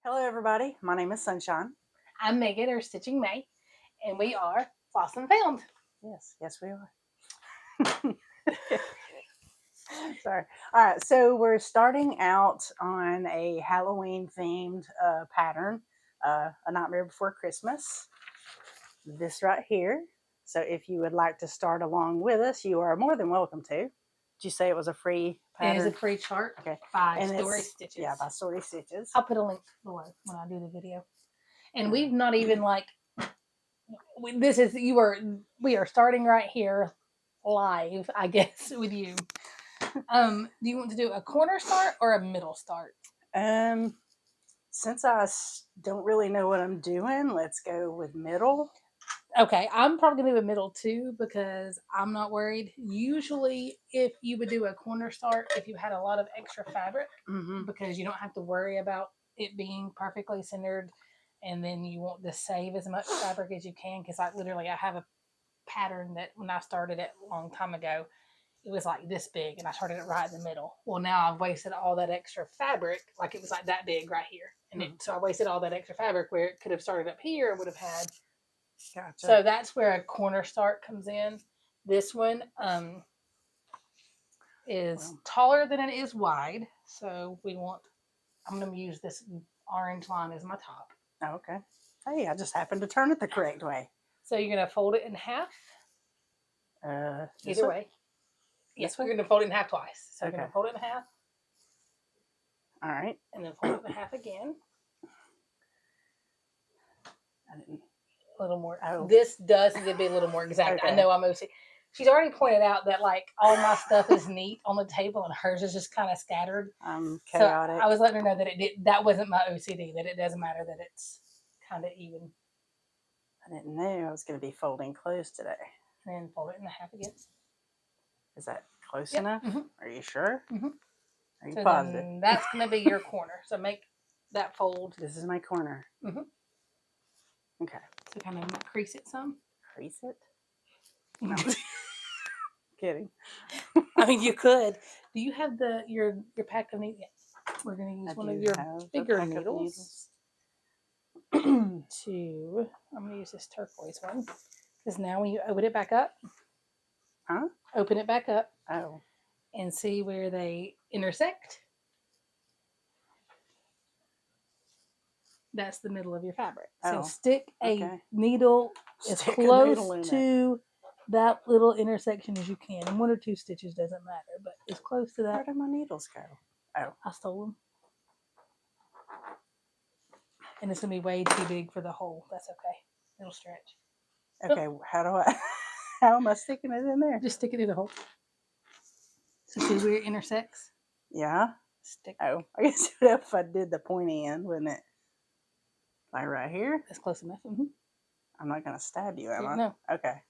Hello, everybody. My name is Sunshine. I'm Megan, or Stitching May, and we are Lost and Found. Yes, we are. Sorry. All right, so we're starting out on a Halloween themed pattern, A Nightmare Before Christmas. This right here. So if you would like to start along with us, you are more than welcome to. Did you say it was a free pattern? It is a free chart. Okay. By And Story it's- Stitches. Yeah, by Story Stitches. I'll put a link below when I do the video. And we've not even we are starting right here live, I guess, with you. Do you want to do a corner start or a middle start? Since I don't really know what I'm doing, let's go with middle. Okay, I'm probably going to do a middle too because I'm not worried. Usually, if you would do a corner start, if you had a lot of extra fabric, because you don't have to worry about it being perfectly centered, and then you want to save as much fabric as you can. Because I have a pattern that when I started it a long time ago, it was like this big, and I started it right in the middle. Well, now I've wasted all that extra fabric, like it was like that big right here, and so I wasted all that extra fabric where it could have started up here and would have had. Gotcha. So that's where a corner start comes in. This one is taller than it is wide. So I'm going to use this orange line as my top. Okay. Hey, I just happened to turn it the correct way. So you're going to fold it in half. Either way. Yes, we're going to fold it in half twice. So you're going to fold it in half. All right. And then fold it in half again. A little more. Oh. This does need to be a little more exact. Okay. I know I'm OCD. She's already pointed out that all my stuff is neat on the table and hers is just kind of scattered. Chaotic. So I was letting her know that that wasn't my OCD, that it doesn't matter that it's kind of even. I didn't know I was going to be folding close today. And then fold it in half again. Is that close enough? Mm-hmm. Are you sure? Mm-hmm. Are you positive? Then that's going to be your corner. So make that fold. This is my corner. Mm-hmm. Okay. So kind of crease it some. Crease it? No. Kidding. I mean, you could. Do you have your pack of needles? We're going to use one of your bigger needles. I'm going to use this turquoise one. Because now when you open it back up. Huh? Open it back up. Oh. And see where they intersect. That's the middle of your fabric. So stick a needle as close to that little intersection as you can. And 1 or 2 stitches doesn't matter, but as close to that. Where did my needles go? Oh. I stole them. And it's going to be way too big for the hole. That's okay. It'll stretch. Okay, how am I sticking it in there? Just stick it in the hole. So see where it intersects? Yeah. Stick. Oh, I guess if I did the pointy end, wouldn't it? Like right here? That's close enough. Mm-hmm. I'm not going to stab you, am I? No. Okay.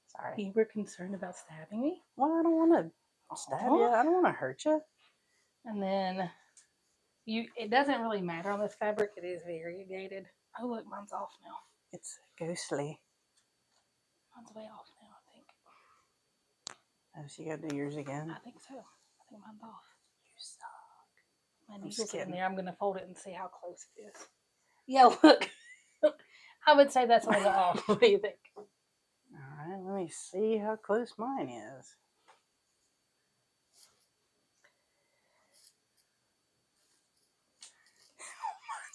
Sorry. You were concerned about stabbing me? Well, I don't want to stab you. I don't want to hurt you. And then it doesn't really matter on this fabric. It is variegated. Oh, look, mine's off now. It's ghostly. Mine's way off now, I think. Oh, so you got to do yours again? I think so. I think mine's off. You suck. My needle's in there. I'm going to fold it and see how close it is. Yeah, look. I would say that's a little off. What do you think? All right, let me see how close mine is.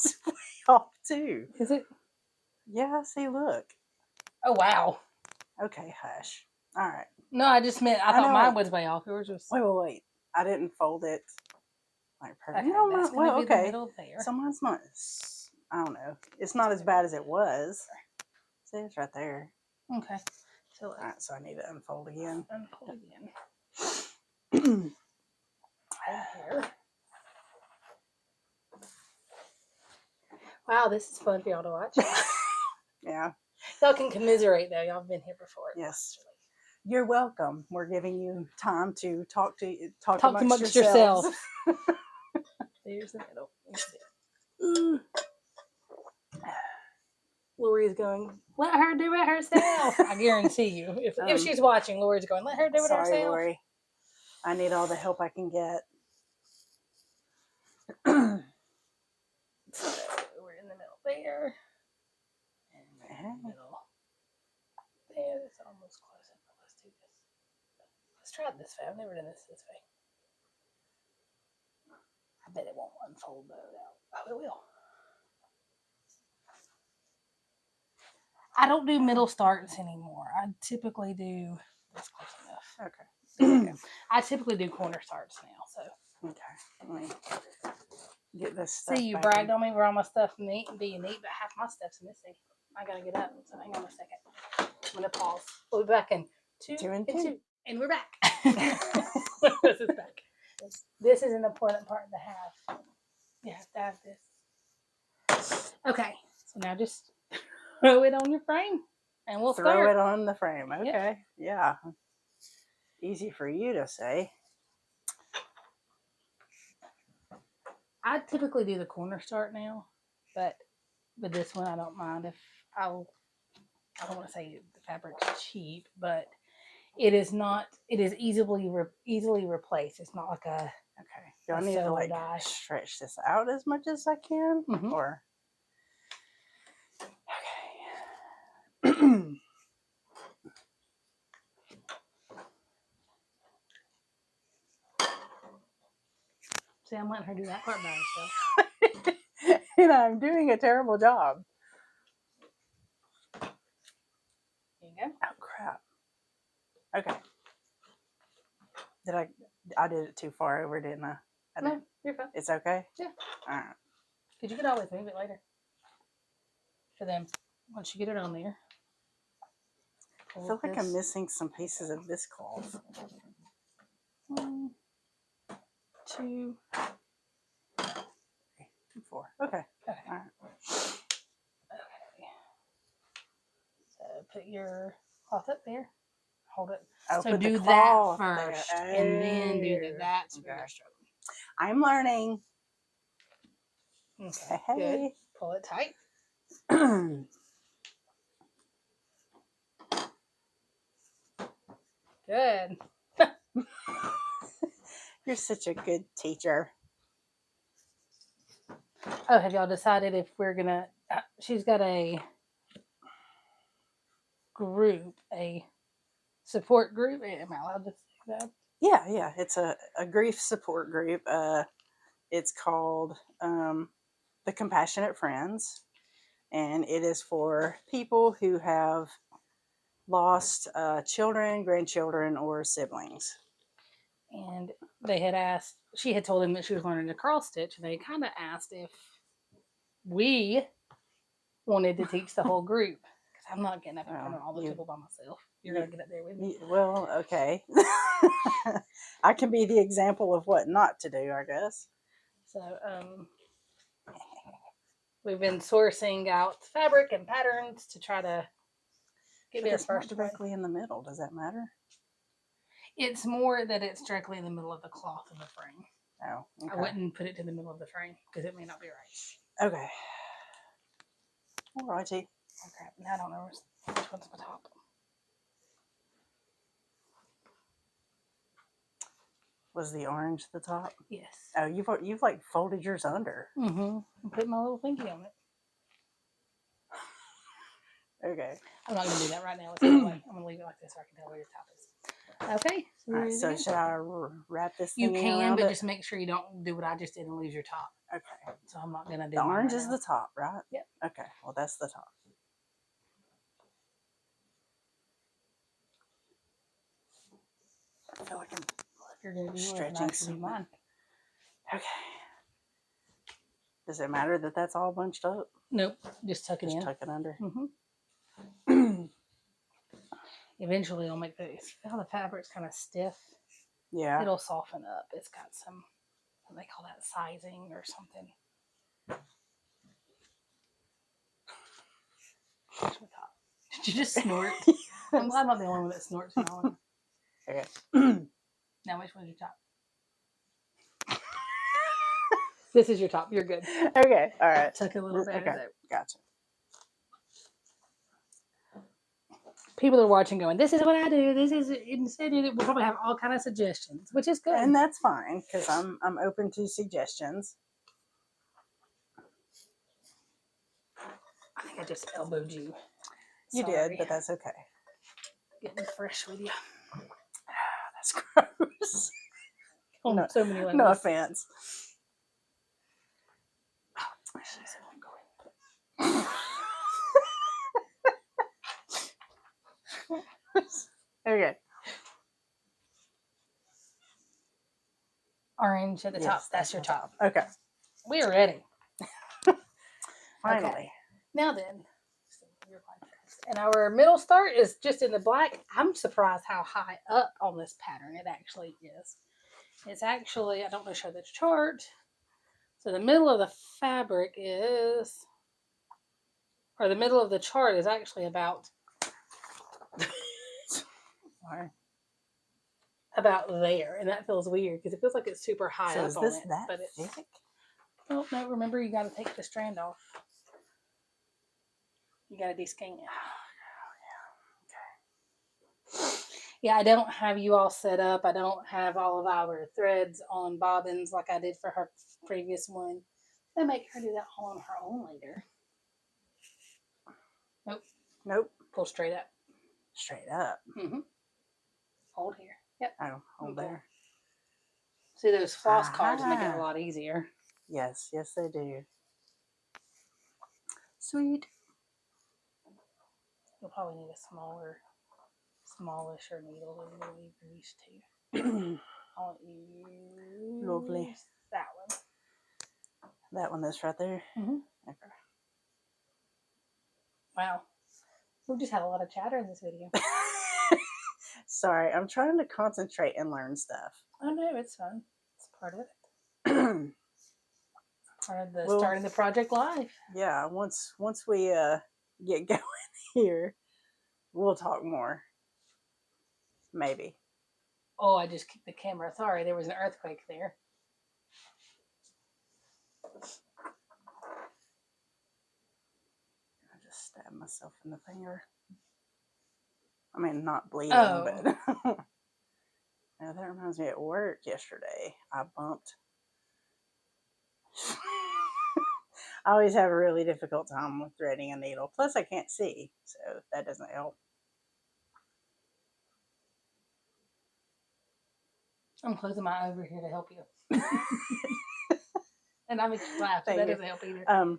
Mine's way off too. Is it? Yeah, see, look. Oh, wow. Okay, hush. All right. No, I just meant, I thought mine was way off. Yours was... Wait. I didn't fold it like perfect. Okay, no, that's going to be the middle there. So mine's not, I don't know. It's not as bad as it was. See, it's right there. Okay. So, all right, so I need to unfold again. Unfold again. Here. Wow, this is fun for y'all to watch. Yeah. Y'all can commiserate, though. Y'all have been here before. Yes. You're welcome. We're giving you time to talk amongst yourselves. There's the middle. Lori's going, let her do it herself. I guarantee you. If she's watching, Lori's going, let her do it herself. Sorry, Lori. I need all the help I can get. try it this way. I've never done this way. I bet it won't unfold though. Oh, it will. I don't do middle starts anymore. I typically do. That's close enough. Okay. There we go. I typically do corner starts now. So. Okay. Let me get this stuff. See, you bragged on me where all my stuff neat and being neat, but half my stuff's missing. I gotta get up. So hang on a second. I'm gonna pause. We'll be back in two and two. And we're back. This is back. This is an important part to have. You have to have this. Okay. So now just throw it on your frame and we'll throw start. it on the frame. Okay. Yep. Yeah. Easy for you to say. I typically do the corner start now, but with this one I don't mind if I don't want to say the fabric's cheap, but it is not. It is easily replaced. It's not like a. Okay. Do I need to like stretch this out as much as I can, or? Okay. See, I'm letting her do that part by herself. And I'm doing a terrible job. There you go. Oh crap. Okay. I did it too far over, didn't I? No, you're fine. It's okay? Yeah. All right. Because you could always move it later. For them, once you get it on there. I feel like I'm missing some pieces of this cloth. 1, 2, 3, 4. Okay. Okay. All right. Okay. So put your cloth up there. Hold it. Oh, so do that first, and then do that's where you're struggling. I'm learning. Okay. Hey. Good. Pull it tight. Good. You're such a good teacher. Oh, have y'all decided if we're gonna? She's got a group, a support group. Am I allowed to say that? Yeah. It's a grief support group. It's called the Compassionate Friends, and it is for people who have lost children, grandchildren, or siblings. And they had asked, she had told him that she was learning to cross stitch, and they kind of asked if we wanted to teach the whole group. Because I'm not getting up in front of all the people by myself. You're going to get up there with me. Well, okay. I can be the example of what not to do, I guess. So, we've been sourcing out fabric and patterns to try to get there first. Directly in the middle. Does that matter? It's more that it's directly in the middle of the cloth of the frame. Oh, okay. I wouldn't put it to the middle of the frame because it may not be right. Okay. All righty. Okay. Now I don't know which one's the top. Was the orange the top? Yes. Oh, you've like folded yours under. Mm-hmm. And put my little thingy on it. Okay. I'm not going to do that right now. It's I'm going to leave it like this so I can tell where your top is. Okay. All right, so should I wrap this thing You can, but it? just make sure you don't do what I just did and lose your top. Okay. So I'm not going to do the orange right is now. the top, right? Yep. Okay. Well, that's the top. I feel like I'm If you're going to do stretching some mine. Okay. Does it matter that that's all bunched up? Nope. Just tuck it in. Tuck it under. Mm-hmm. Eventually, I'll make this. How the fabric's kind of stiff. Yeah. It'll soften up. It's got some, what they call that, sizing or something. Did you just snort? Yes. I'm glad I'm not the only one that snorts. Okay. Now, which one's your top? This is your top. You're good. Okay. All right. Tuck a little bit. Okay. Gotcha. People are watching going, this is what I do. This is, instead, we'll probably have all kind of suggestions, which is good. And that's fine, because I'm open to suggestions. I think I just elbowed you. You Sorry. did, but that's okay. Getting fresh with you. That's gross. On No, so many levels. no offense. Okay. Orange at the top. Yes, That's your my top. Okay. We're ready. Finally. Okay. Now then, and our middle start is just in the black. I'm surprised how high up on this pattern it actually is. It's actually, I don't want to show the chart. So the middle of the fabric is, or the middle of the chart is actually about there, and that feels weird because it feels like it's super high So up is on this it, that but it's thick? Oh no! Remember, you got to take the strand off. You got to deskein it. Yeah, I don't have you all set up. I don't have all of our threads on bobbins like I did for her previous one. I make her do that all on her own later. Nope. Nope. Pull straight up. Straight up. Mm-hmm. Hold here. Yep. Oh, hold there. See, those floss cards make it a lot easier. Yes, yes they do. Sweet. You'll probably need a smallish needle than we're used to. I'll use Lovely. that one. That one that's right there? Mm-hmm. Okay. Wow. We've just had a lot of chatter in this video. Sorry, I'm trying to concentrate and learn stuff. Oh no, it's fun. It's part of it. Part of the starting the project live. Yeah, once we get going here, we'll talk more. Maybe. Oh, I just kicked the camera. Sorry, there was an earthquake there. I just stabbed myself in the finger. I mean, not bleeding, but now that reminds me, at work yesterday, I bumped. I always have a really difficult time with threading a needle. Plus, I can't see, so that doesn't help. I'm closing my eye over here to help you. And I make you laugh, so that doesn't help either.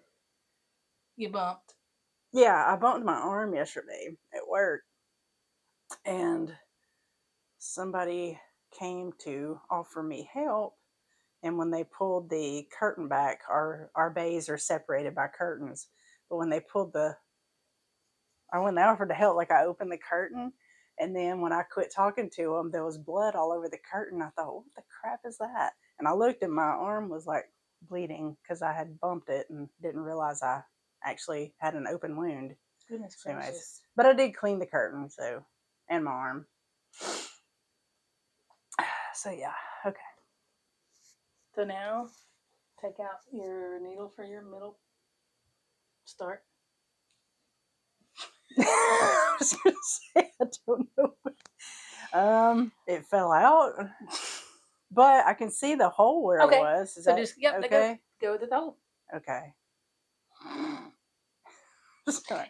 You bumped. Yeah, I bumped my arm yesterday at work, and somebody came to offer me help. And when they pulled the curtain back, our bays are separated by curtains. But when they when they offered to help, like I opened the curtain, and then when I quit talking to them, there was blood all over the curtain. I thought, what the crap is that? And I looked, and my arm was like bleeding because I had bumped it and didn't realize I actually had an open wound. Goodness gracious. But I did clean the curtain, and my arm. So yeah, okay. So now, take out your needle for your middle start. I was going to say, I don't know. It fell out, but I can see the hole where it was. Is that okay? Go with the hole. Okay.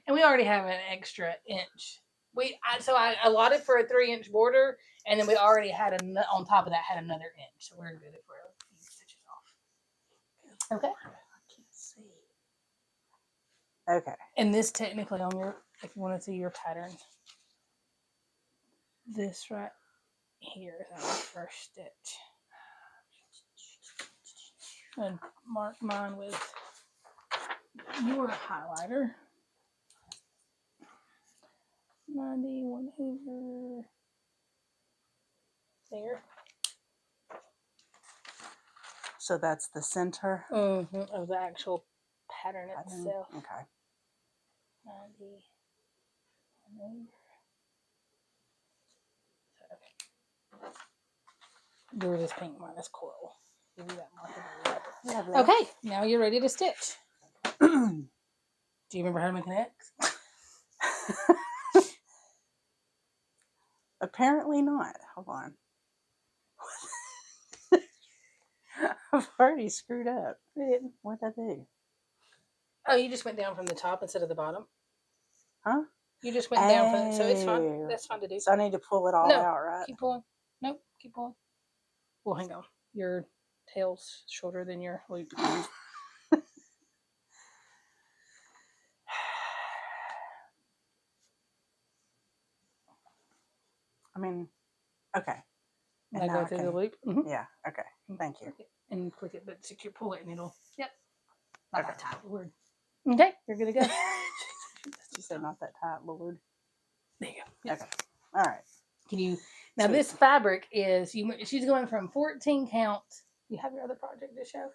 And we already have an extra inch. I allotted for a 3-inch border, and then we already had on top of that had another inch. So we're good for a few stitches off. Okay. I can't see. Okay. And this technically if you want to see your pattern, this right here is our first stitch. And mark mine with your highlighter. 91 over there. So that's the center of the actual pattern itself. Okay. 90 over. Do this pink one. That's coral. Give you that marker. Okay, now you're ready to stitch. Do you remember how to make an X? Apparently not. Hold on. I've already screwed up. What'd I do? Oh, you just went down from the top instead of the bottom. Huh? You just went down from it, so it's fine. That's fine to do. So I need to pull it all out, right? Keep pulling. Nope. Keep pulling. Well, hang on. Your tail's shorter than your loop. I mean, okay. And I go through the loop. Mm-hmm. Yeah, okay. Thank you. And click it, but secure, pull it, and it'll. Yep. Not Okay. that tight, Lord. Okay, you're good to go. She said not that tight, Lord. There you go. Yep. Okay. All right. Can you now? This fabric is she's going from 14 count. You have your other project to show?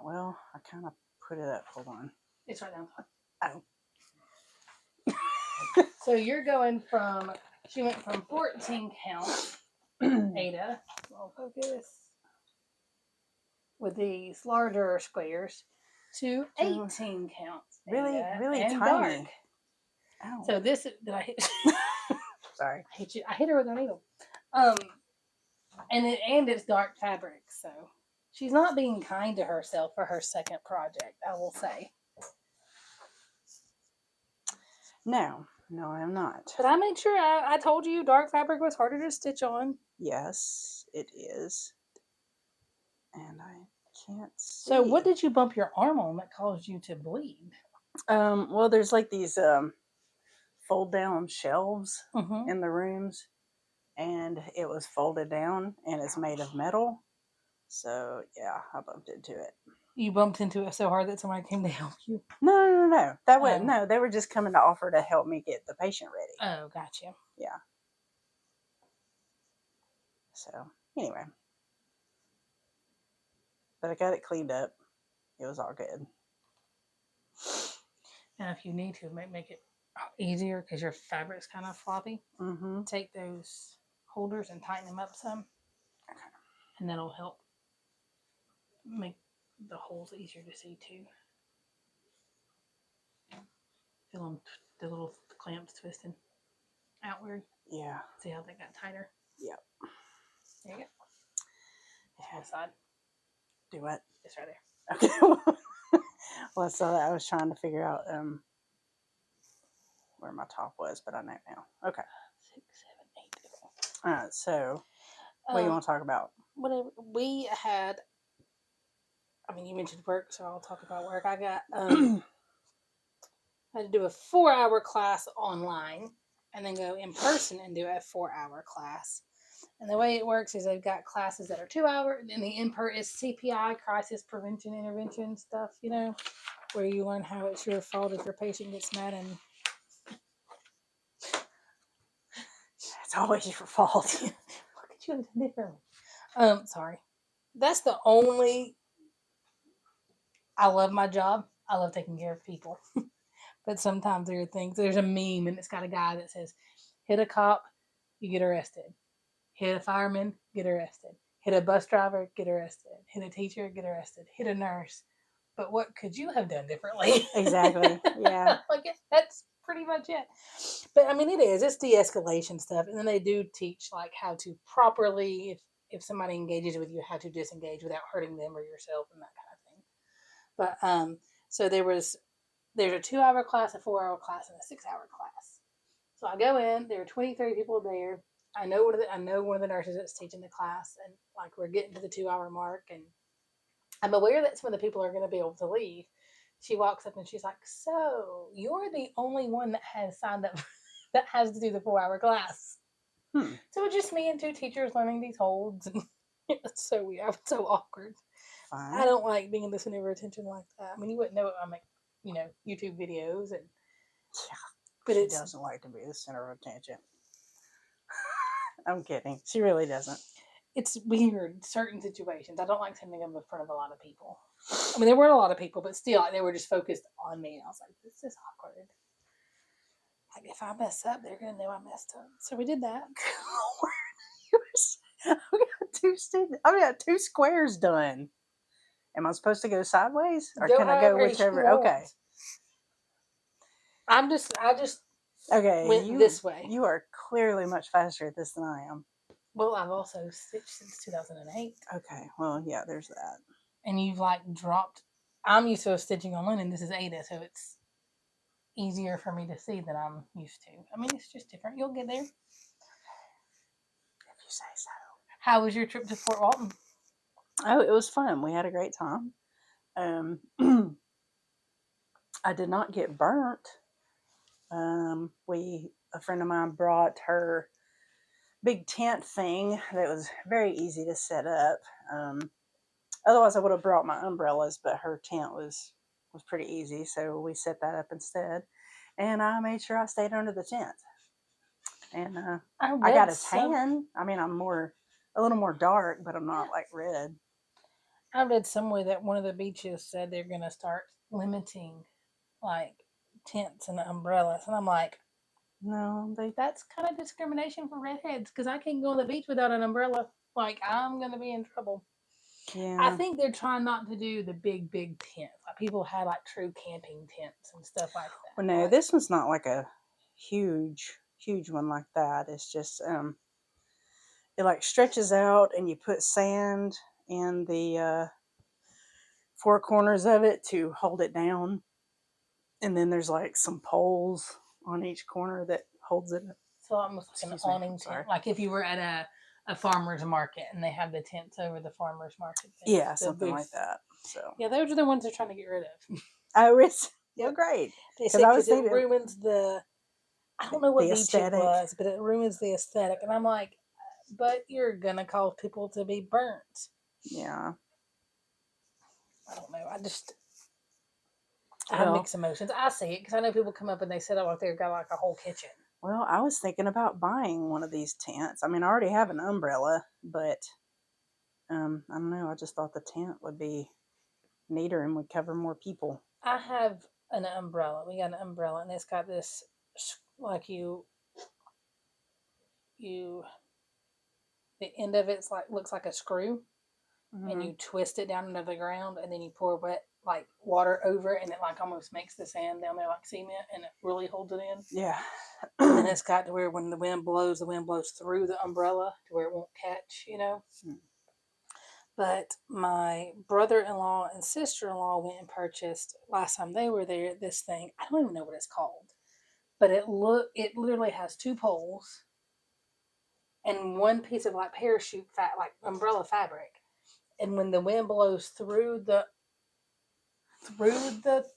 Well, I kind of put it up. Hold on. It's right down. Oh. So you're going from. She went from 14 count. Ada, well, focus with these larger squares to 18 counts. Really, Ada, really and tiny. Dark. Ow. So this did I hit? Sorry. I hit her with a needle. And it's dark fabric, so she's not being kind to herself for her second project, I will say. No, I am not. But I made sure I told you dark fabric was harder to stitch on. Yes, it is. And I can't see. So what did you bump your arm on that caused you to bleed? Well, there's like these fold down shelves in the rooms, and it was folded down, and it's made of metal. So yeah, I bumped into it. You bumped into it so hard that somebody came to help you? No. That was no. They were just coming to offer to help me get the patient ready. Oh, gotcha. Yeah. So anyway, but I got it cleaned up. It was all good. And if you need to make it easier because your fabric's kind of floppy, take those holders and tighten them up some. Okay. And that'll help make the holes easier to see too. Feel them, the little clamps twisting outward. Yeah. See how they got tighter? Yep. There you go. Yeah. This side. Do what? It's right there. Okay. Well, so I was trying to figure out where my top was, but I know now. Okay. 6, 7, 8. All right. So, what do you want to talk about? Whatever we had. I mean, you mentioned work, so I'll talk about work. I got I had to do a 4-hour class online, and then go in person and do a 4-hour class. And the way it works is they've got classes that are 2 hours, and the in-person is CPI, crisis prevention intervention stuff, you know, where you learn how it's your fault if your patient gets mad and it's always your fault. Look at you differently. Sorry. That's the only. I love my job. I love taking care of people. But sometimes there are things. There's a meme, and it's got a guy that says, hit a cop, you get arrested. Hit a fireman, get arrested. Hit a bus driver, get arrested. Hit a teacher, get arrested. Hit a nurse. But what could you have done differently? Exactly. Yeah. Like that's pretty much it. But I mean, it's de-escalation stuff. And then they do teach like how to properly, if somebody engages with you, how to disengage without hurting them or yourself and that kind of thing. But so there's a 2-hour class, a 4-hour class, and a 6-hour class. So I go in, there are 23 people there. I know one of the nurses that's teaching the class, and like we're getting to the 2-hour mark, and I'm aware that some of the people are going to be able to leave. She walks up and she's like, "So you're the only one that has signed up that has to do the 4-hour class." So it's just me and 2 teachers learning these holds, and it's so weird. It's so awkward. Fine. I don't like being the center of attention like that. I mean, you wouldn't know it. I make, YouTube videos, and but she doesn't like to be the center of attention. I'm kidding. She really doesn't. It's weird, certain situations. I don't like standing up in front of a lot of people. I mean, there weren't a lot of people, but still, they were just focused on me. And I was like, this is awkward. Like, if I mess up, they're going to know I messed up. So we did that. I got 2 squares done. Am I supposed to go sideways? Or can I go whichever? Okay. I just went this way. You are clearly much faster at this than I am. Well, I've also stitched since 2008. Okay, well, yeah, there's that. And you've dropped. I'm used to stitching on linen. This is Ada, so it's easier for me to see than I'm used to. I mean, it's just different. You'll get there. It say so. How was your trip to Fort Walton? Oh, it was fun. We had a great time. I did not get burnt. A friend of mine brought her big tent thing that was very easy to set up. Otherwise, I would have brought my umbrellas, but her tent was pretty easy, so we set that up instead. And I made sure I stayed under the tent. And I got a tan. I mean, I'm a little more dark, but I'm not like red. I read somewhere that one of the beaches said they're going to start limiting like tents and umbrellas, and I'm like, no, that's kind of discrimination for redheads because I can't go on the beach without an umbrella. Like, I'm going to be in trouble. Yeah. I think they're trying not to do the big tents. Like, people had like true camping tents and stuff like that. Well, no, this one's not like a huge one like that. It's just it like stretches out, and you put sand in the four corners of it to hold it down, and then there's like some poles on each corner that holds it. So almost like an awning tent, like if you were at a farmer's market and they have the tents over the farmer's market. Yeah, something like that. So yeah, those are the ones they're trying to get rid of. Oh, it's great. They say because it ruins the. I don't know what beach it was, but it ruins the aesthetic, and I'm like, but you're gonna cause people to be burnt. Yeah. I don't know. I have mixed emotions. I see it because I know people come up and they sit up there, got like a whole kitchen. Well, I was thinking about buying one of these tents. I mean, I already have an umbrella, but I don't know. I just thought the tent would be neater and would cover more people. I have an umbrella. We got an umbrella, and it's got this like the end of it's like looks like a screw. Mm-hmm. And you twist it down into the ground, and then you pour wet like water over it, and it like almost makes the sand down there like cement, and it really holds it in. Yeah. And then it's got to where when the wind blows through the umbrella to where it won't catch, you know. Hmm. But my brother-in-law and sister-in-law went and purchased last time they were there this thing. I don't even know what it's called, but it literally has two poles and one piece of like parachute like umbrella fabric. And when the wind blows through the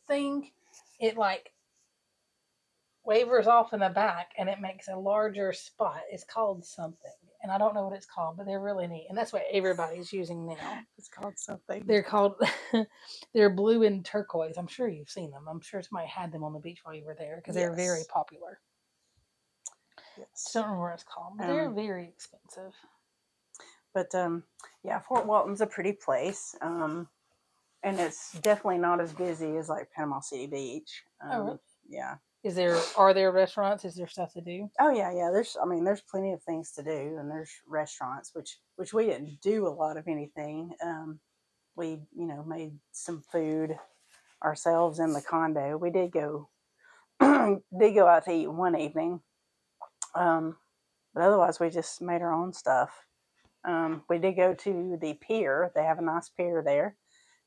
thing, it like wavers off in the back, and it makes a larger spot. It's called something, and I don't know what it's called, but they're really neat, and that's what everybody's using now. It's called something. They're blue and turquoise. I'm sure you've seen them. I'm sure somebody had them on the beach while you were there because they're very popular. Yes. I don't remember what it's called, but they're very expensive. But yeah, Fort Walton's a pretty place, and it's definitely not as busy as like Panama City Beach. Oh, really? Yeah. Are there restaurants? Is there stuff to do? Oh yeah. There's plenty of things to do, and there's restaurants, which we didn't do a lot of anything. We made some food ourselves in the condo. We did go out to eat one evening, but otherwise we just made our own stuff. We did go to the pier. They have a nice pier there.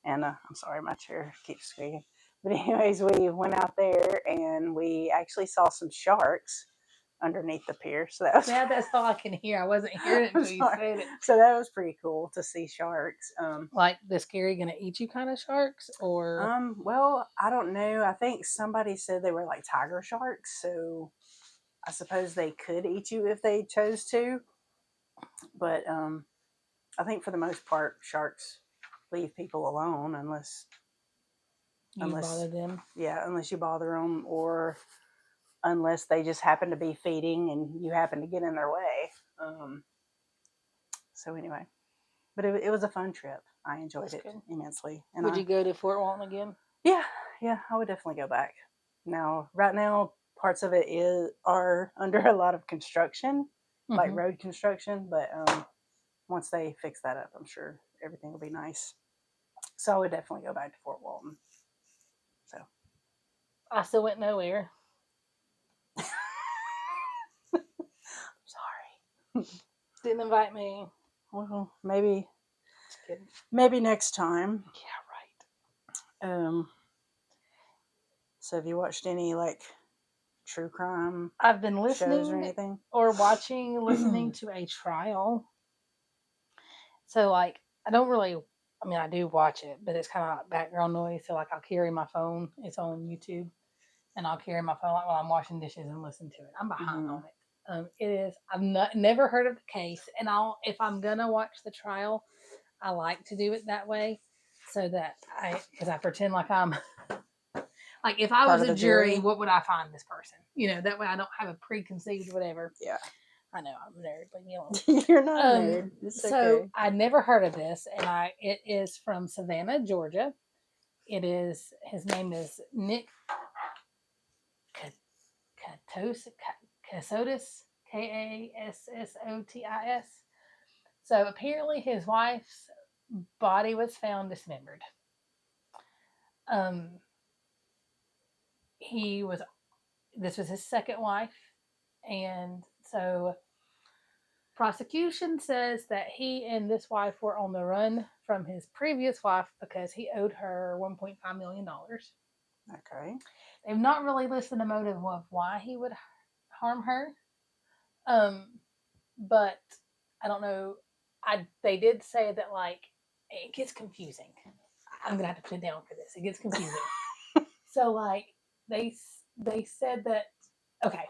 And I'm sorry, my chair keeps squeaking. But anyways, we went out there and we actually saw some sharks underneath the pier. So that's all I can hear. I wasn't hearing it until you said it. So that was pretty cool to see sharks. Like the scary gonna eat you kind of sharks, or well, I don't know. I think somebody said they were like tiger sharks, so I suppose they could eat you if they chose to. But I think for the most part, sharks leave people alone unless you bother them. Yeah, unless you bother them, or unless they just happen to be feeding and you happen to get in their way. So anyway, but it was a fun trip. I enjoyed it immensely. And would you go to Fort Walton again? Yeah, I would definitely go back. Right now, parts of it are under a lot of construction. Like road construction, but once they fix that up, I'm sure everything will be nice. So I would definitely go back to Fort Walton. So I still went nowhere. Sorry. Didn't invite me. Well, maybe next time. Yeah, right. So have you watched any like true crime I've been shows or listening anything? or listening to a trial. So, like, I don't really, I mean, I do watch it, but it's kind of like background noise. So, like, I'll carry my phone. It's on YouTube. And I'll carry my phone like while I'm washing dishes and listen to it. I'm behind on it. It is. I've never heard of the case, and if I'm gonna watch the trial, I like to do it that way, so that because I pretend like I'm like if I was a jury, what would I find this person? That way I don't have a preconceived whatever. Yeah. I know I'm a nerd, leave me alone. You're not a nerd. It's so okay. I never heard of this, and it is from Savannah, Georgia. His name is Nick Kassotis, Kassotis. So apparently his wife's body was found dismembered. This was his second wife, and so prosecution says that he and this wife were on the run from his previous wife because he owed her $1.5 million. Okay. They've not really listed a motive of why he would harm her. But I don't know. They did say that, like, it gets confusing. I'm gonna have to put it down for this. It gets confusing. So, like, they said that, okay.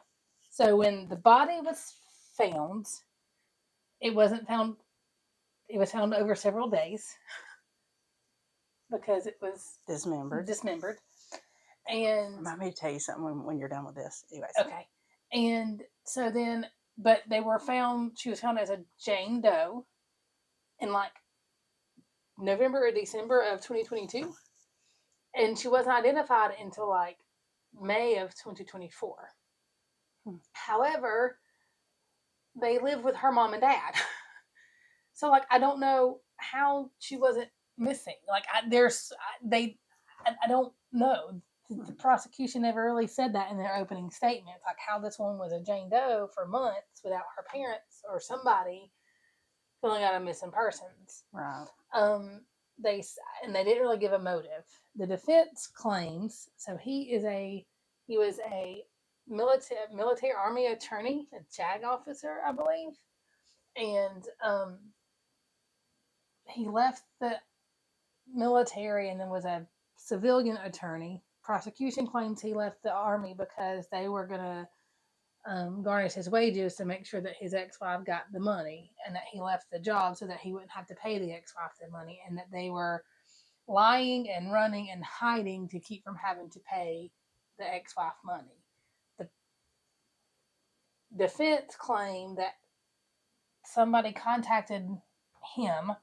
So when the body was found, it wasn't found. It was found over several days because it was dismembered. And let me tell you something when you're done with this. Anyways. Okay. And so then, but she was found as a Jane Doe in like November or December of 2022. And she wasn't identified until like May of 2024. However, they live with her mom and dad. So, like, I don't know how she wasn't missing. Like, I don't know. The prosecution never really said that in their opening statements, like how this woman was a Jane Doe for months without her parents or somebody filling out a missing persons. Right. They didn't really give a motive. The defense claims he was a military army attorney, a JAG officer, I believe, and he left the military and then was a civilian attorney. Prosecution claims he left the army because they were going to garnish his wages to make sure that his ex-wife got the money, and that he left the job so that he wouldn't have to pay the ex-wife the money, and that they were lying and running and hiding to keep from having to pay the ex-wife money. The defense claimed that somebody contacted him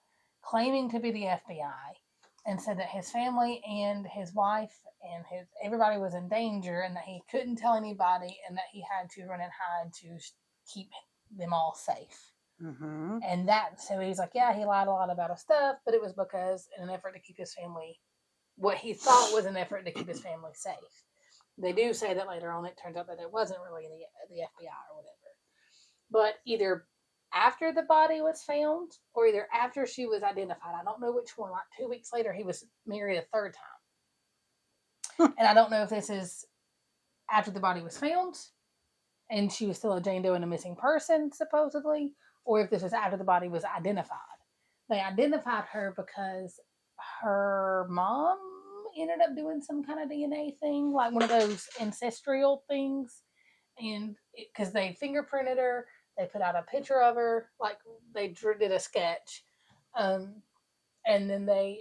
claiming to be the FBI and said that his family and his wife and everybody was in danger, and that he couldn't tell anybody, and that he had to run and hide to keep them all safe. Mm-hmm. And so he's like, yeah, he lied a lot about his stuff, but it was because in an effort to keep his family, what he thought was an effort to keep his family safe. They do say that later on it turns out that it wasn't really the FBI or whatever. But either after the body was found or either after she was identified, I don't know which one, like 2 weeks later, he was married a third time. And I don't know if this is after the body was found and she was still a Jane Doe and a missing person, supposedly, or if this was after the body was identified. They identified her because her mom ended up doing some kind of DNA thing, like one of those ancestral things, and because they fingerprinted her, they put out a picture of her, like they did a sketch, and then they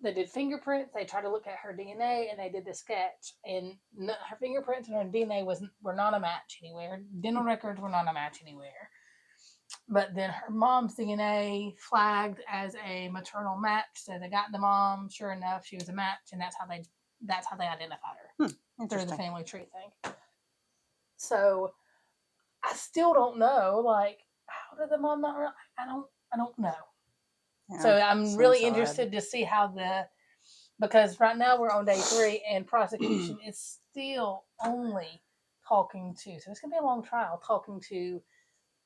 they did fingerprints. They tried to look at her DNA, and they did the sketch, and her fingerprints and her DNA were not a match anywhere. Dental records were not a match anywhere. But then her mom's DNA flagged as a maternal match, so they got the mom. Sure enough, she was a match, and that's how they identified her through the family tree thing. So I still don't know, like, how did the mom not? I don't know. Yeah, so I'm really interested to see how because right now we're on day 3 and prosecution is still only talking to. So it's gonna be a long trial talking to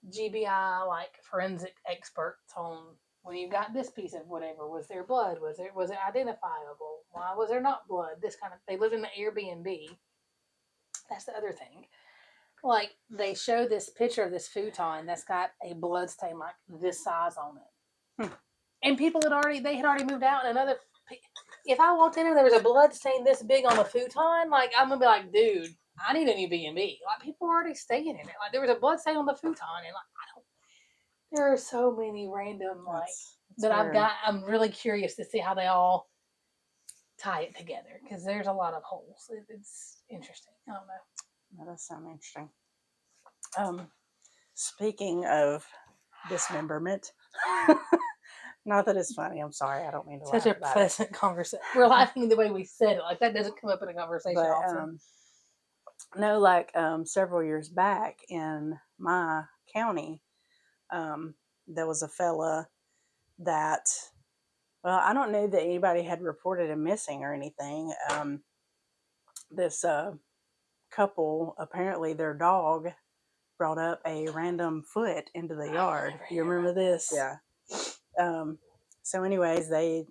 GBI, like forensic experts on when you got this piece of whatever, was there blood? Was it identifiable? Why was there not blood? This kind of. They lived in the Airbnb. That's the other thing. Like they show this picture of this futon that's got a blood stain like this size on it, and people had already moved out. And another, if I walked in and there was a blood stain this big on the futon, like I'm gonna be like, dude, I need a new B&B. Like people are already staying in it. Like there was a blood stain on the futon, and like I don't. There are so many random That's that I've weird. got. I'm really curious to see how they all tie it together because there's a lot of holes. It's interesting. I don't know. That does sound interesting. Speaking of dismemberment, not that it's funny. I'm sorry. I don't mean to Such laugh a about pleasant conversation. We're laughing the way we said it. Like that doesn't come up in a conversation But often. no, like several years back in my county, there was a fella that, well, I don't know that anybody had reported him missing or anything. This couple, apparently their dog brought up a random foot into the yard. You remember this? Yeah. So anyways, they,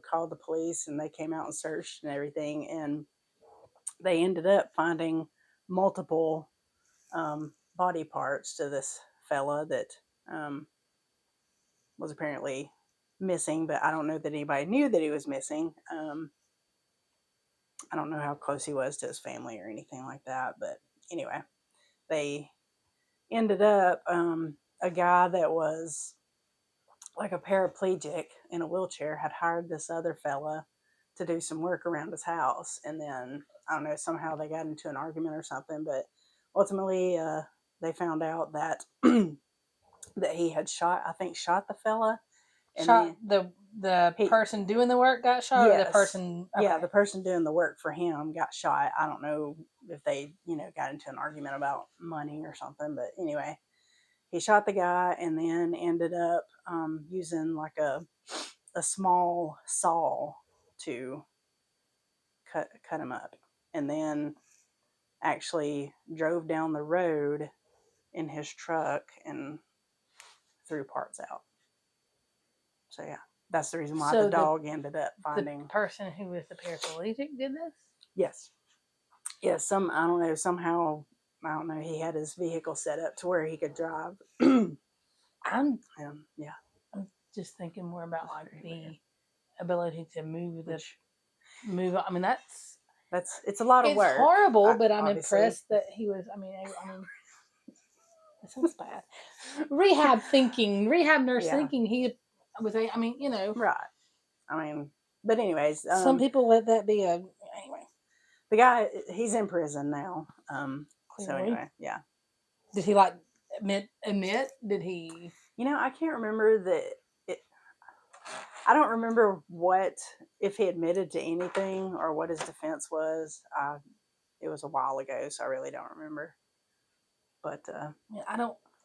called the police and they came out and searched and everything. And they ended up finding multiple body parts to this fella that was apparently missing, but I don't know that anybody knew that he was missing. I don't know how close he was to his family or anything like that. But anyway, they ended up a guy that was like a paraplegic in a wheelchair had hired this other fella to do some work around his house. And then, I don't know, somehow they got into an argument or something, but ultimately they found out that that he had shot the fella. And shot the person doing the work got shot, yes, or the person. Okay. Yeah, the person doing the work for him got shot. I don't know if they, got into an argument about money or something, but anyway, he shot the guy and then ended up using like a small saw to cut him up, and then actually drove down the road in his truck and threw parts out. So yeah, that's the reason why the dog ended up finding. The person who was the paraplegic did this? Yes. Yeah, I don't know, somehow, I don't know, he had his vehicle set up to where he could drive. I'm just thinking more about like the ability to move. I mean, it's a lot of work. It's horrible, but I'm impressed that he was. I mean, that sounds bad. Rehab nurse thinking he was. I mean, right. I mean, but anyways, some people let that be a anyway. The guy, he's in prison now. So anyway, yeah. Did he like admit? Did he? I can't remember I don't remember if he admitted to anything or what his defense was. It was a while ago, so I really don't remember. But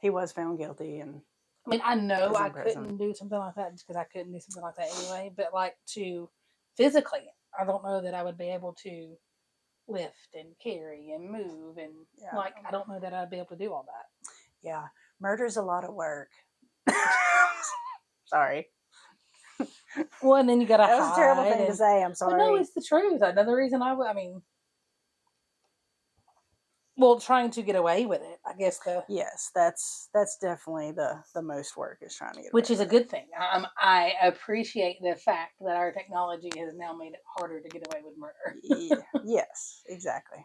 he was found guilty, and I mean, I know I couldn't do something like that just because I couldn't do something like that anyway. But like to physically, I don't know that I would be able to lift and carry and move and I don't know that I'd be able to do all that. Yeah, murder's a lot of work. Sorry. Well, and then you gotta. That was a terrible thing to say. I'm sorry. But no, it's the truth. Another reason well, trying to get away with it, I guess. Yes, that's definitely the most work is trying to get away which is a good thing. I appreciate the fact that our technology has now made it harder to get away with murder. Yes, exactly.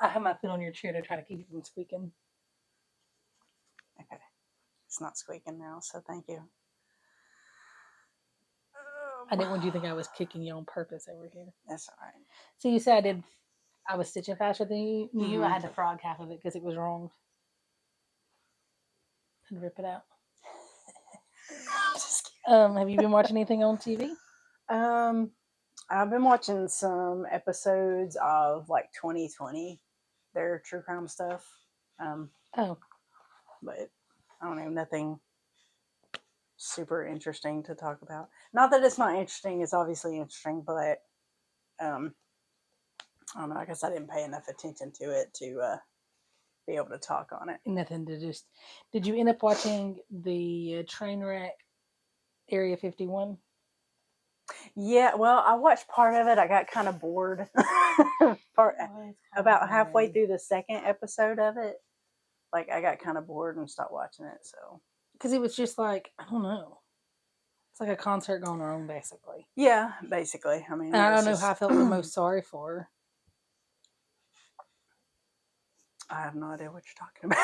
I have my foot on your chair to try to keep it from squeaking. Okay, it's not squeaking now, so thank you. I didn't want you to think I was kicking you on purpose over here. That's all right. So you said I was stitching faster than you. Mm-hmm. I had to frog half of it because it was wrong. And rip it out. Have you been watching anything on TV? I've been watching some episodes of like 2020, their true crime stuff. But I don't know, nothing super interesting to talk about. Not that it's not interesting, it's obviously interesting, but I don't know, I guess I didn't pay enough attention to it to be able to talk on it. Nothing to just. Did you end up watching the train wreck Area 51? Yeah, well, I watched part of it. I got kind of bored. About halfway through the second episode of it, like I got kind of bored and stopped watching it. So because it was just like, I don't know. It's like a concert going on, basically. yeah, basically. I mean, And I don't know how I felt the most sorry for her. I have no idea what you're talking about.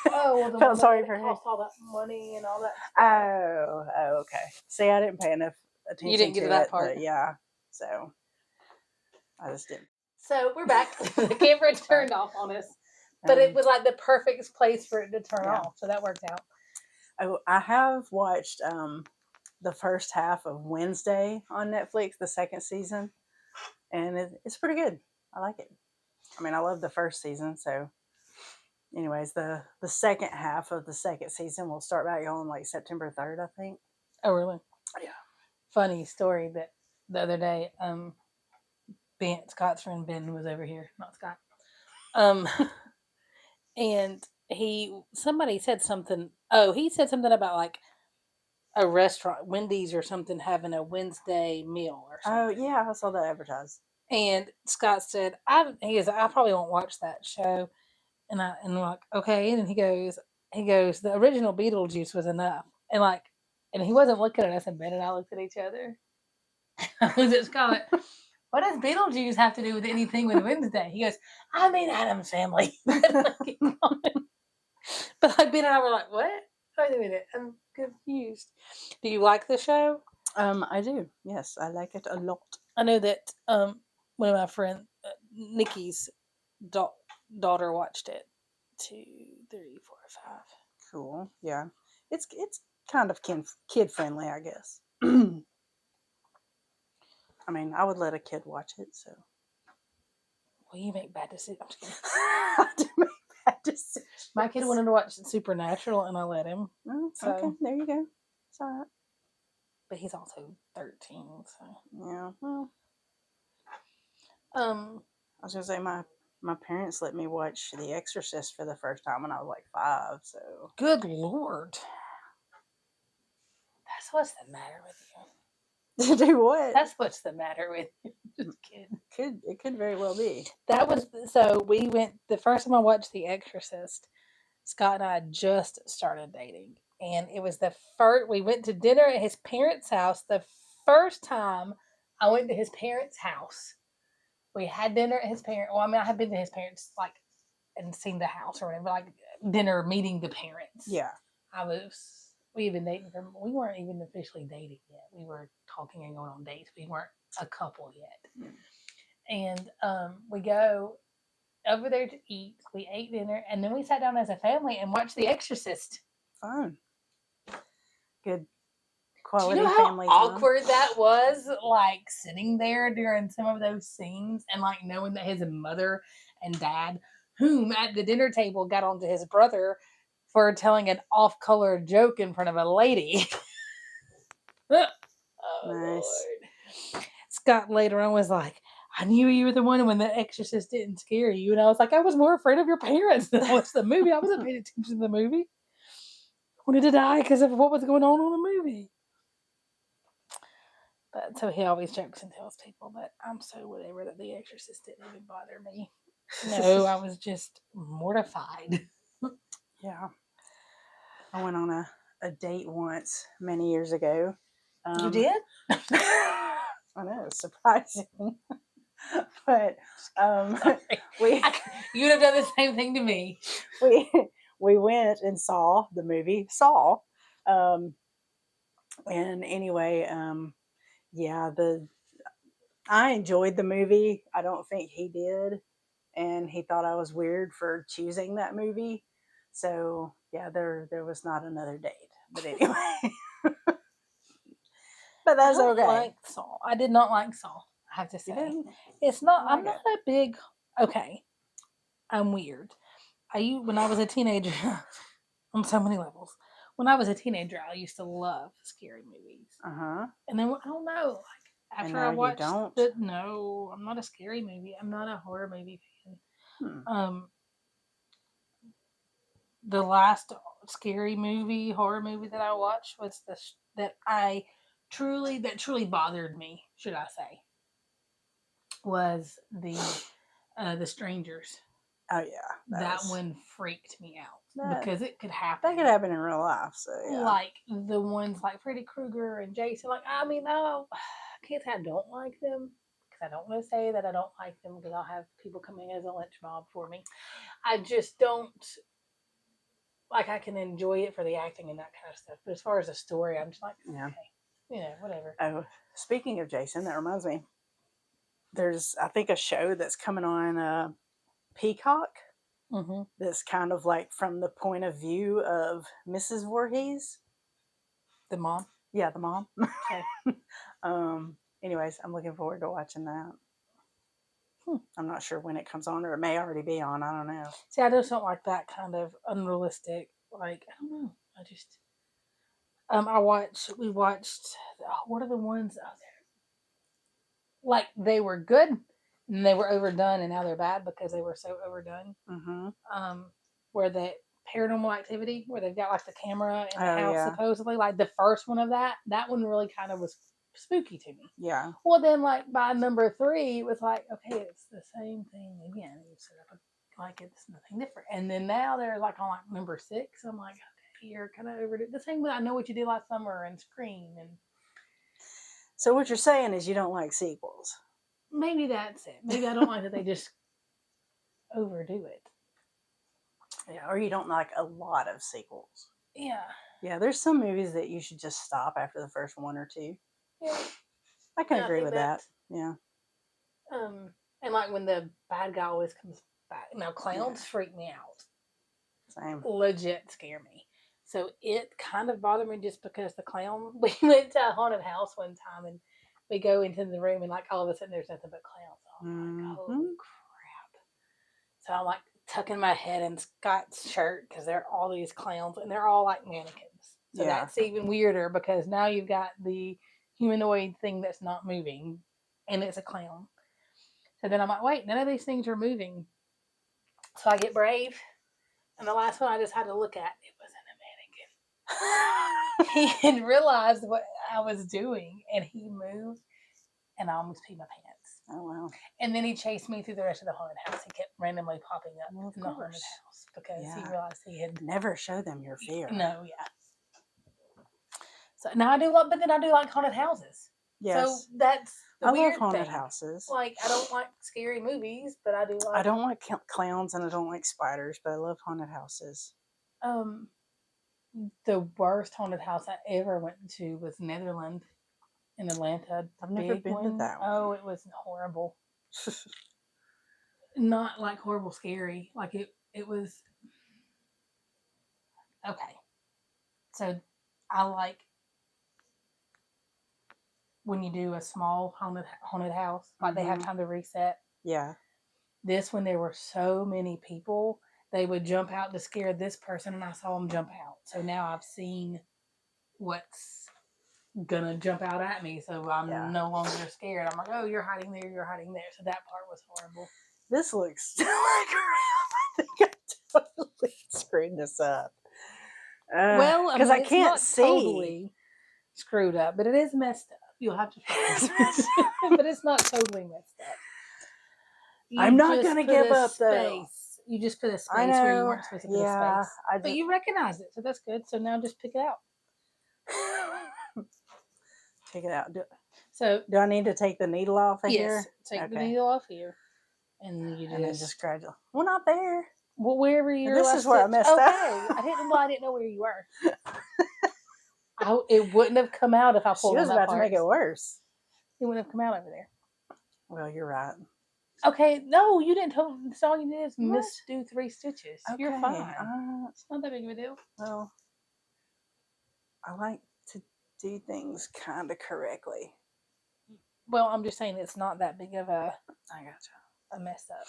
Oh, well, felt sorry for her. Cost all that money and all that. Oh, okay. See, I didn't pay enough attention. You didn't get to that part. But yeah, so I just didn't. So we're back. The camera turned off on us, but it was like the perfect place for it to turn off, so that worked out. Oh, I have watched the first half of Wednesday on Netflix, the second season, and it's pretty good. I like it. I mean, I love the first season, so anyways, the second half of the second season will start back on like September 3rd, I think. Oh, really? Yeah. Funny story that the other day, Scott's friend Ben was over here, not Scott. And somebody said something. Oh, he said something about like a restaurant, Wendy's or something, having a Wednesday meal or something. Oh, yeah, I saw that advertised. And Scott said, I probably won't watch that show. And I'm like, okay. And he goes, the original Beetlejuice was enough. And he wasn't looking at us, and Ben and I looked at each other. I was at Scott, what does Beetlejuice have to do with anything with Wednesday? He goes, I mean Addams Family. But like Ben and I were like, what? Wait a minute, I'm confused. Do you like the show? I do. Yes, I like it a lot. I know that one of my friends, Nikki's daughter, watched it. 2, 3, 4, 5. Cool. Yeah, it's kind of kid friendly, I guess. I mean, I would let a kid watch it. So. Well, you make bad decisions. I do make bad decisions. My kid wanted to watch Supernatural, and I let him. Oh, okay, there you go. It's all right. But he's also 13, so yeah. Well, I was gonna say my parents let me watch The Exorcist for the first time when I was like 5. So good Lord, that's what's the matter with you. To do what? That's what's the matter with you. Just kidding. It could very well be. That was so. We went the first time I watched The Exorcist. Scott and I just started dating, and it was the first. We went to dinner at his parents' house. The first time I went to his parents' house, we had dinner at his parents. Well, I mean, I had been to his parents and seen the house or whatever, like dinner meeting the parents. Yeah, we had been dating we weren't even officially dating yet. We were talking and going on dates. We weren't a couple yet. And we go over there to eat. We ate dinner, and then we sat down as a family and watched The Exorcist. Fun. Good quality. Do you know family how time? awkward that was? Like sitting there during some of those scenes and like knowing that his mother and dad, whom at the dinner table got onto his brother for telling an off-color joke in front of a lady. Oh, nice. Lord. Scott later on was like, I knew you were the one when The Exorcist didn't scare you. And I was like, I was more afraid of your parents than I was the movie. I wasn't paying attention to the movie. I wanted to die because of what was going on in the movie. But so he always jokes and tells people that I'm so whatever that The Exorcist didn't even bother me. No, I was just mortified. Yeah. I went on a date once many years ago. You did? I know, it's surprising. But you'd have done the same thing to me. We went and saw the movie Saw. And anyway, yeah, I enjoyed the movie. I don't think he did. And he thought I was weird for choosing that movie. So yeah, there was not another date. But anyway. But that's okay. Like Saw. I did not like Saw, I have to say. It's not I'm not a big I'm weird. When I was a teenager on so many levels. When I was a teenager, I used to love scary movies. And then I don't know, like after I watched no, I'm not a scary movie. I'm not a horror movie fan. The last scary movie, horror movie that I watched was that truly bothered me, should I say, was the strangers. Oh yeah, That one freaked me out that, because it could happen. that could happen in real life. So yeah, Like the ones like Freddy Krueger and Jason. Like I mean, no, I can't say I don't like them because I don't want to say that I don't like them because I'll have people coming as a lynch mob for me. I just don't like. I can enjoy it for the acting and that kind of stuff, but as far as the story, I'm just like, yeah, okay, whatever. Oh, speaking of Jason, that reminds me. There's, I think, a show that's coming on Peacock. Mm-hmm. That's kind of like from the point of view of Mrs. Voorhees. The mom? Yeah, the mom. Okay. Anyways, I'm looking forward to watching that. Hmm. I'm not sure when it comes on, or it may already be on. I don't know. See, I just don't like that kind of unrealistic. Like, I don't know. I just. We watched. What are the ones out there? Like, they were good and they were overdone, and now they're bad because they were so overdone. Mm-hmm. Where the Paranormal Activity, where they've got like the camera in the house, yeah. supposedly, like the first one of that one really kind of was spooky to me. Yeah. Well, then, like by number 3, it was like, okay, it's the same thing again. You set up like it's nothing different, and then now they're like on like number 6. I'm like, okay, you're kind of overdue. The same way I Know What You Did Last Summer and Scream, and so what you're saying is you don't like sequels. maybe that's it. Maybe I don't like that they just overdo it. Yeah, or you don't like a lot of sequels. Yeah. Yeah, there's some movies that you should just stop after the first 1 or 2. Yeah. I can agree with that. Yeah. And like when the bad guy always comes back. Now clowns freak me out. Same. Legit scare me. So it kind of bothered me just because the clown. We went to a haunted house one time and we go into the room and like all of a sudden there's nothing but clowns. I'm like, holy crap! So I'm like tucking my head in Scott's shirt because there are all these clowns and they're all like mannequins. So that's even weirder because now you've got the humanoid thing that's not moving and it's a clown. So then I'm like, wait, none of these things are moving. So I get brave. And the last one I just had to look at, it was in a mannequin. He had realized what I was doing and he moved and I almost peed my pants. Oh, wow. And then he chased me through the rest of the haunted house. He kept randomly popping up in the haunted house because he realized he had never show them your fear. No, yeah. So now I do like, but then I do like haunted houses. Yes. So that's the weird love haunted thing. houses. Like I don't like scary movies, but I do like. I don't like clowns and I don't like spiders, but I love haunted houses. The worst haunted house I ever went to was Netherlands in Atlanta. I've never been to that one. Oh, it was horrible. Not like horrible scary. Like it was. Okay. So I like when you do a small haunted house, like they have time to reset. Yeah. This, when there were so many people, they would jump out to scare this person, and I saw them jump out. So now I've seen what's gonna jump out at me, so I'm no longer scared. I'm like, oh, you're hiding there, you're hiding there. So that part was horrible. This looks like crap. I think I totally screwed this up. Well, because I can't see. Totally screwed up, but it is messed up. You'll have to try. But it's not totally messed up. I'm not going to give up though. You just put a space where you weren't supposed to put a space. But you recognize it, so that's good. So now just pick it out. Pick it out. So do I need to take the needle off of here? Take the needle off here. And you just gradually. Well, not there. Well, wherever you're. This is where I messed up. I didn't know where you were. It wouldn't have come out if I pulled. She was about to make it worse. It wouldn't have come out over there. Well, you're right. Okay, no, you didn't. That's all you did is misdo 3 stitches. Okay. You're fine. It's not that big of a deal. Well, I like to do things kind of correctly. Well, I'm just saying it's not that big of a. I gotcha. A mess up.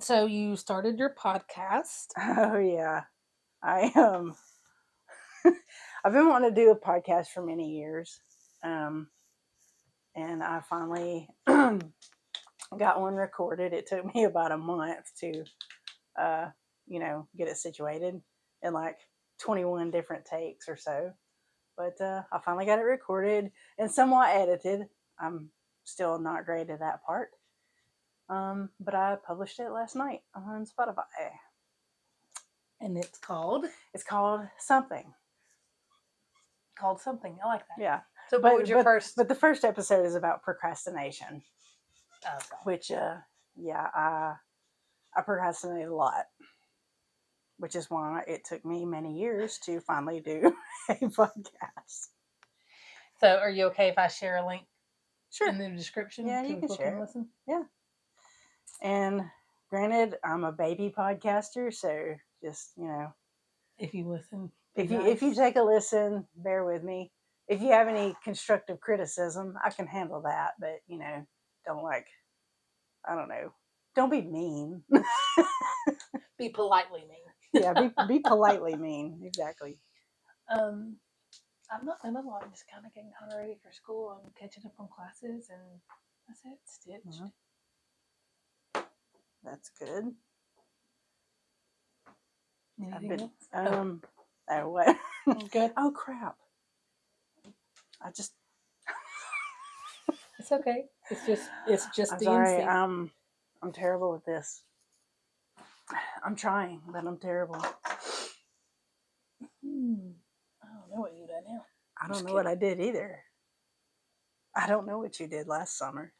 So you started your podcast. Oh yeah, I I've been wanting to do a podcast for many years, and I finally got one recorded. It took me about a month to, get it situated, and like 21 different takes or so. But I finally got it recorded and somewhat edited. I'm still not great at that part. But I published it last night on Spotify. And it's called? It's called Something. Called Something. I like that. Yeah. So what was your first? But the first episode is about procrastination. Okay. Which, I procrastinated a lot. Which is why it took me many years to finally do a podcast. So are you okay if I share a link Sure. in the description? Yeah, you can share. Listen. Yeah. And granted, I'm a baby podcaster, so just, if you listen, if you take a listen, bear with me. If you have any constructive criticism, I can handle that, but don't don't be mean. Be politely mean. Yeah, be politely mean. Exactly. I'm not doing a lot. Just kind of getting kind of ready for school and catching up on classes, and that's it. Stitched. Mm-hmm. That's good. Anything else? Oh, what? Good. Oh crap! It's okay. It's just I'm the sorry. instinct. I'm terrible with this. I'm trying, but I'm terrible. I don't know what you did now. I don't know what I did either. I don't know what you did last summer.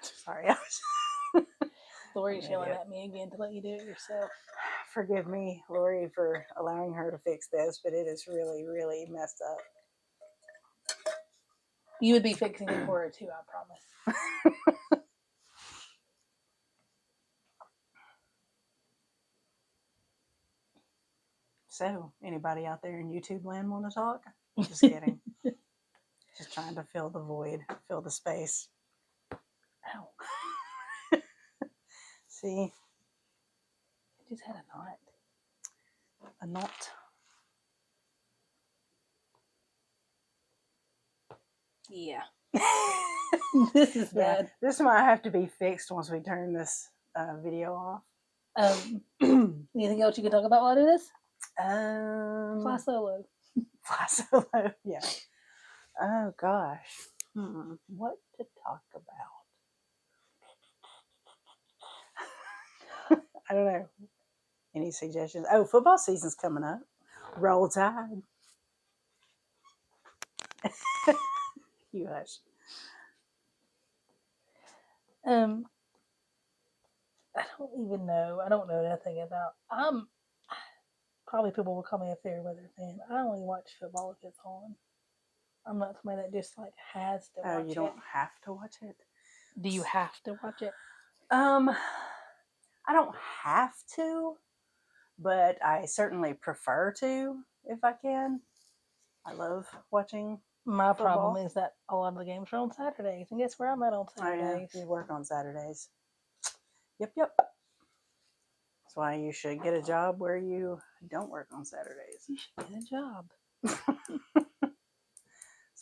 Sorry. Lori's yelling at me again to let you do it yourself. Forgive me, Lori, for allowing her to fix this, but it is really, really messed up. You would be fixing it for her too, I promise. So, anybody out there in YouTube land want to talk? Just kidding. Just trying to fill the void, fill the space. Ow. See? I just had a knot. A knot. Yeah. This is bad. This might have to be fixed once we turn this video off. Anything else you can talk about while I do this? Fly solo. Fly solo, yeah. Oh gosh. What to talk about? I don't know. Any suggestions? Oh, football season's coming up. Roll Tide. You hush. I don't even know. I don't know nothing about. Probably people will call me a fair weather fan. I only watch football if it's on. I'm not somebody that just like has to watch it. Oh, you don't have to watch it? Do you have to watch it? I don't have to, but I certainly prefer to if I can. I love watching My football. problem is that a lot of the games are on Saturdays, and guess where I'm at on Saturdays? Oh, yeah. You work on Saturdays. Yep. That's why you should get a job where you don't work on Saturdays. You should get a job. That's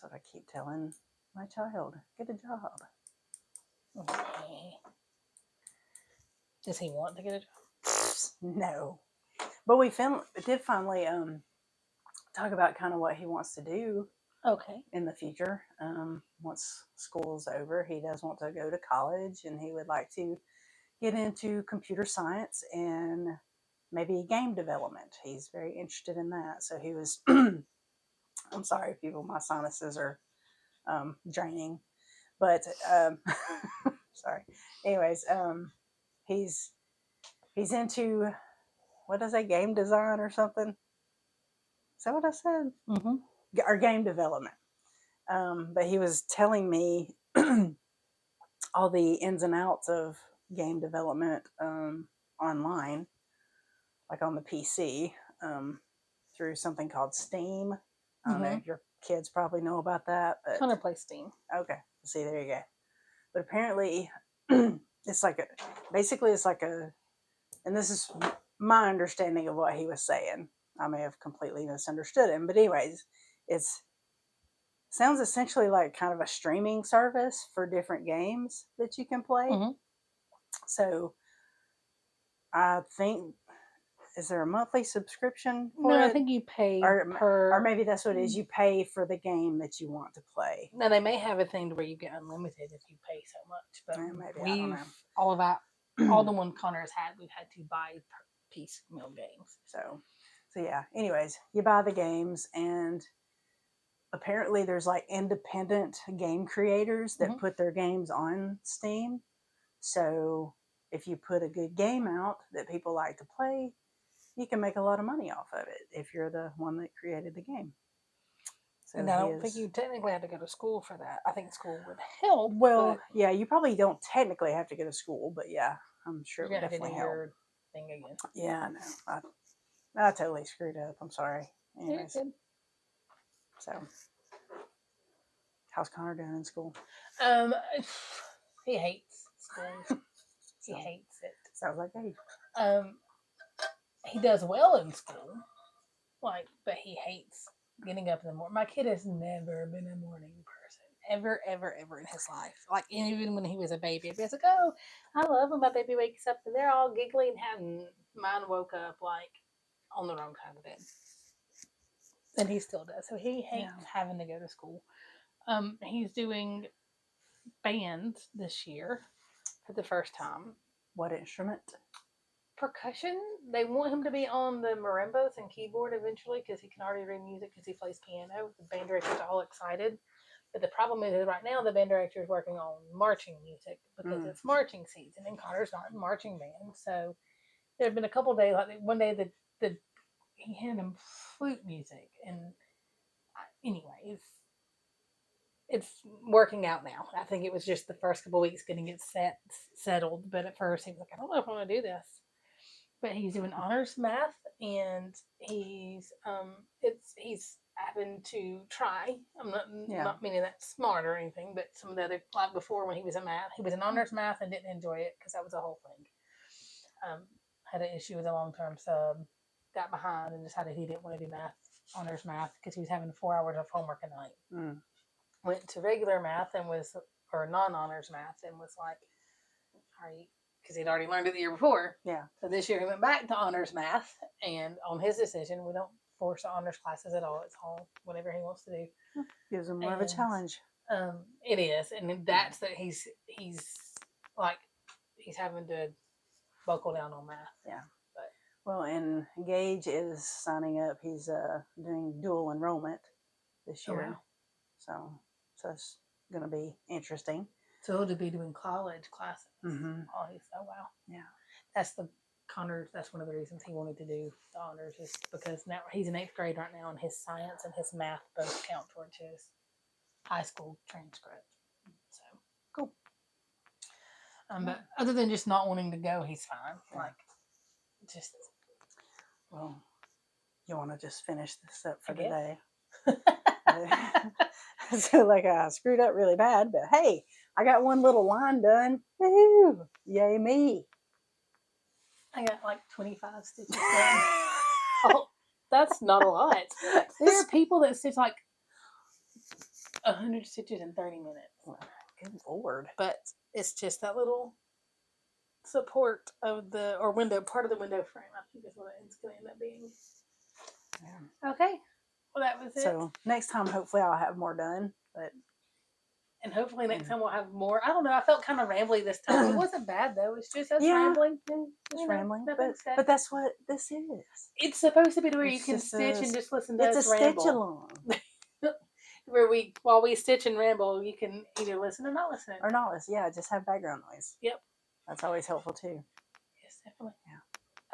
what I keep telling my child. Get a job. Okay. Does he want to get a job? No. But we did finally talk about kind of what he wants to do. Okay. In the future. Once school's over, he does want to go to college, and he would like to get into computer science and maybe game development. He's very interested in that. So he was, I'm sorry, people, my sinuses are draining, but sorry. Anyways, he's into, what is that, game design or something? Is that what I said? Mm-hmm. Or game development. But he was telling me all the ins and outs of game development online, like on the PC, through something called Steam. I don't know if your kids probably know about that. But Connor plays Steam. Okay. See, there you go. But apparently it's like and this is my understanding of what he was saying. I may have completely misunderstood him, but anyways, sounds essentially like kind of a streaming service for different games that you can play. Mm-hmm. So I think is there a monthly subscription for No, it? I think you pay or maybe that's what it is. You pay for the game that you want to play. Now they may have a thing to where you get unlimited if you pay so much, but Maybe, I don't know. all of that, all the one Connor's had, we've had to buy piecemeal games. So yeah. Anyways, you buy the games, and apparently there's like independent game creators that put their games on Steam. So if you put a good game out that people like to play, you can make a lot of money off of it if you're the one that created the game. So and I don't think you technically have to go to school for that. I think school would help. Well, yeah, you probably don't technically have to go to school, but yeah, I'm sure it would definitely help. Your thing again. Yeah, I know. I totally screwed up. I'm sorry. Anyways, so how's Connor doing in school? He hates school. He hates it. Sounds like Dave. He does well in school, but he hates getting up in the morning. My kid has never been a morning person, ever in his life. Like even when he was a baby, he was like, "Oh, I love when my baby wakes up and they're all giggly and having." Mine woke up like on the wrong side of the bed, and he still does. So he hates having to go to school. He's doing band this year for the first time. What instrument? Percussion. They want him to be on the marimbas and keyboard eventually because he can already read music because he plays piano. The band director's all excited. But the problem is right now the band director is working on marching music because it's marching season and Connor's not in marching band. So there have been a couple of days, like one day that he handed him flute music. And anyways, it's working out now. I think it was just the first couple of weeks getting it settled. But at first he was like, I don't know if I want to do this. But he's doing honors math, and he's having to try. I'm not meaning that smart or anything, but some of the other, like before when he was in math, he was in honors math and didn't enjoy it because that was a whole thing. Had an issue with a long-term sub, got behind and decided he didn't want to do honors math because he was having 4 hours of homework a night. Went to regular math or non-honors math and was like, all right, because he'd already learned it the year before. Yeah. So this year he went back to honors math, and on his decision, we don't force the honors classes at all. It's all whatever he wants to do. Gives him more of a challenge. It is, and that's that he's having to buckle down on math. Yeah. Well, and Gage is signing up. He's doing dual enrollment this year. Oh, wow. So it's going to be interesting. So he'll be doing college classes. Mm-hmm. Oh, wow. Yeah. That's one of the reasons he wanted to do the honors is because now he's in 8th grade right now, and his science and his math both count towards his high school transcript. So cool. But other than just not wanting to go, he's fine. Well, you want to just finish this up for today? So I screwed up really bad, but hey, I got one little line done. Woohoo! Yay me! I got 25 stitches done. Oh, that's not a lot. There are people that stitch 100 stitches in 30 minutes. Good Lord! But it's just that little support of part of the window frame. I think is what it's going to end up being. Yeah. Okay. Well, that was it. So next time, hopefully, I'll have more done. And hopefully next time we'll have more. I don't know. I felt kind of rambly this time. It wasn't bad though. It's just us rambling. Just rambling. But that's what this is. It's supposed to be where you can stitch and just listen to us ramble. It's a stitch along. Where while we stitch and ramble, you can either listen or not listen. Or not listen. Yeah, just have background noise. Yep. That's always helpful too. Yes, definitely. Yeah.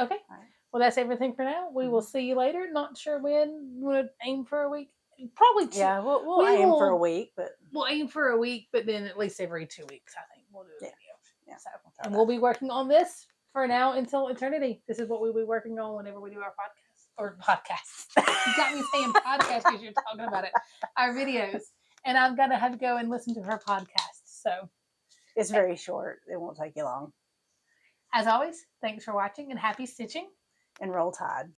Okay. All right. Well, that's everything for now. We will see you later. Not sure when. We want to aim for a week. Probably 2. Yeah, we'll aim for a week, but we'll aim for a week, but then at least every 2 weeks, I think we'll do a video. Yeah. So, and we'll be working on this for now until eternity. This is what we'll be working on whenever we do our podcasts. You got me saying podcast because you're talking about it. Our videos, and I'm gonna have to go and listen to her podcast. So it's very short. It won't take you long. As always, thanks for watching and happy stitching. And roll tide.